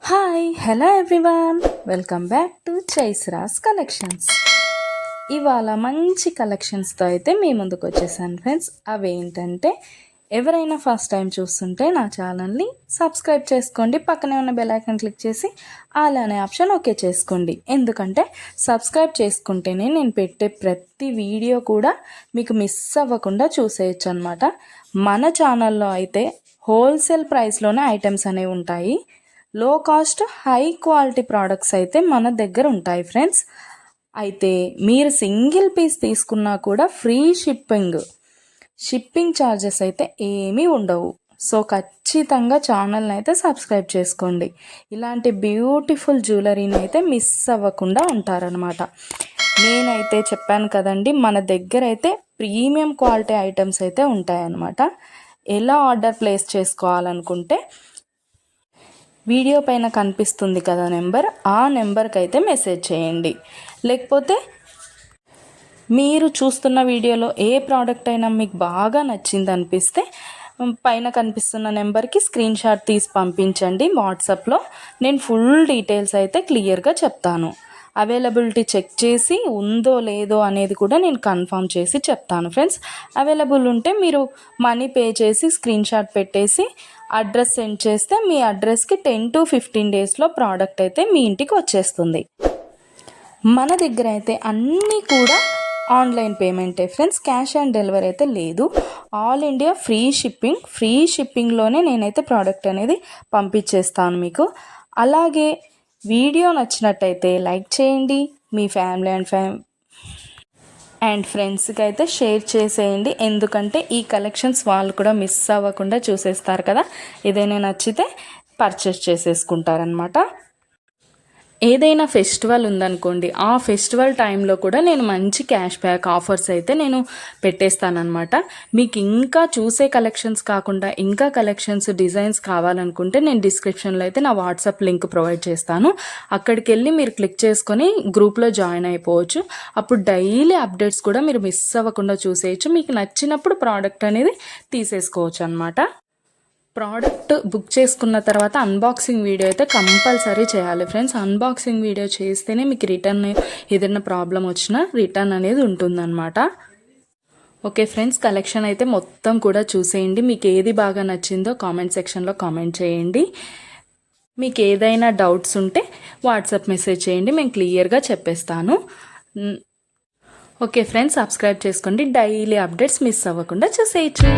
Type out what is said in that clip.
Hi hello everyone, welcome back to చైస్రాస్ collections. ఇవాళ మంచి కలెక్షన్స్తో అయితే మీ ముందుకు వచ్చేసాను ఫ్రెండ్స్. అవేంటంటే ఎవరైనా ఫస్ట్ టైం చూస్తుంటే నా ఛానల్ని సబ్స్క్రైబ్ చేసుకోండి, పక్కనే ఉన్న బెల్ ఐకాన్ క్లిక్ చేసి ఆల్ అనే ఆప్షన్ ఓకే చేసుకోండి. ఎందుకంటే సబ్స్క్రైబ్ చేసుకుంటేనే నేను పెట్టే ప్రతి వీడియో కూడా మీకు మిస్ అవ్వకుండా చూసేయచ్చు అనమాట. మన ఛానల్లో అయితే హోల్సేల్ ప్రైస్లోనే ఐటమ్స్ అనేవి ఉంటాయి. లో కాస్ట్ హై క్వాలిటీ ప్రోడక్ట్స్ అయితే మన దగ్గర ఉంటాయి ఫ్రెండ్స్. అయితే మీరు సింగిల్ పీస్ తీసుకున్నా కూడా ఫ్రీ షిప్పింగ్ ఛార్జెస్ అయితే ఏమీ ఉండవు. సో ఖచ్చితంగా ఛానల్ని అయితే సబ్స్క్రైబ్ చేసుకోండి. ఇలాంటి బ్యూటిఫుల్ జ్యువెలరీని అయితే మిస్ అవ్వకుండా ఉంటారనమాట. నేనైతే చెప్పాను కదండి, మన దగ్గర అయితే ప్రీమియం క్వాలిటీ ఐటమ్స్ అయితే ఉంటాయన్నమాట. ఎలా ఆర్డర్ ప్లేస్ చేసుకోవాలనుకుంటే వీడియో పైన కనిపిస్తుంది కదా నెంబర్, ఆ నెంబర్కి అయితే మెసేజ్ చేయండి. లేకపోతే మీరు చూస్తున్న వీడియోలో ఏ ప్రోడక్ట్ అయినా మీకు బాగా నచ్చింది అనిపిస్తే పైన కనిపిస్తున్న నెంబర్కి స్క్రీన్ షాట్ తీసి పంపించండి వాట్సాప్లో. నేను ఫుల్ డీటెయిల్స్ అయితే క్లియర్గా చెప్తాను. అవైలబిలిటీ చెక్ చేసి ఉందో లేదో అనేది కూడా నేను కన్ఫర్మ్ చేసి చెప్తాను ఫ్రెండ్స్. అవైలబుల్ ఉంటే మీరు మనీ పే చేసి స్క్రీన్ షాట్ పెట్టేసి అడ్రస్ సెండ్ చేస్తే మీ అడ్రస్కి 10 to 15 డేస్లో ప్రోడక్ట్ అయితే మీ ఇంటికి వచ్చేస్తుంది. మన దగ్గర అయితే అన్నీ కూడా ఆన్లైన్ పేమెంటే ఫ్రెండ్స్, క్యాష్ ఆన్ డెలివరీ అయితే లేదు. ఆల్ ఇండియా ఫ్రీ షిప్పింగ్లోనే నేనైతే ప్రోడక్ట్ అనేది పంపించేస్తాను మీకు. అలాగే వీడియో నచ్చినట్టయితే లైక్ చేయండి, మీ ఫ్యామిలీ అండ్ ఫ్రెండ్స్కి అయితే షేర్ చేసేయండి. ఎందుకంటే ఈ కలెక్షన్స్ వాళ్ళు కూడా మిస్ అవ్వకుండా చూసేస్తారు కదా, ఏదైనా నచ్చితే పర్చేస్ చేసేసుకుంటారనమాట. ఏదైనా ఫెస్టివల్ ఉందనుకోండి, ఆ ఫెస్టివల్ టైంలో కూడా నేను మంచి క్యాష్ బ్యాక్ ఆఫర్స్ అయితే నేను పెట్టేస్తానమాట. మీకు ఇంకా చూసే కలెక్షన్స్ కాకుండా ఇంకా కలెక్షన్స్ డిజైన్స్ కావాలనుకుంటే నేను డిస్క్రిప్షన్లో అయితే నా వాట్సాప్ లింక్ ప్రొవైడ్ చేస్తాను. అక్కడికి వెళ్ళి మీరు క్లిక్ చేసుకొని గ్రూప్లో జాయిన్ అయిపోవచ్చు. అప్పుడు డైలీ అప్డేట్స్ కూడా మీరు మిస్ అవ్వకుండా చూసేయచ్చు. మీకు నచ్చినప్పుడు ప్రోడక్ట్ అనేది తీసేసుకోవచ్చు అనమాట. ప్రోడక్ట్ బుక్ చేసుకున్న తర్వాత అన్బాక్సింగ్ వీడియో అయితే కంపల్సరీ చేయాలి ఫ్రెండ్స్. అన్బాక్సింగ్ వీడియో చేస్తేనే మీకు రిటర్న్ ఏదైనా ప్రాబ్లం వచ్చినా రిటర్న్ అనేది ఉంటుందన్నమాట. ఓకే ఫ్రెండ్స్, కలెక్షన్ అయితే మొత్తం కూడా చూసేయండి. మీకు ఏది బాగా నచ్చిందో కామెంట్ సెక్షన్లో కామెంట్ చేయండి. మీకు ఏదైనా డౌట్స్ ఉంటే వాట్సాప్ మెసేజ్ చేయండి, మేము క్లియర్గా చెప్పేస్తాను. ఓకే ఫ్రెండ్స్, సబ్స్క్రైబ్ చేసుకోండి, డైలీ అప్డేట్స్ మిస్ అవ్వకుండా చూసేయచ్చు.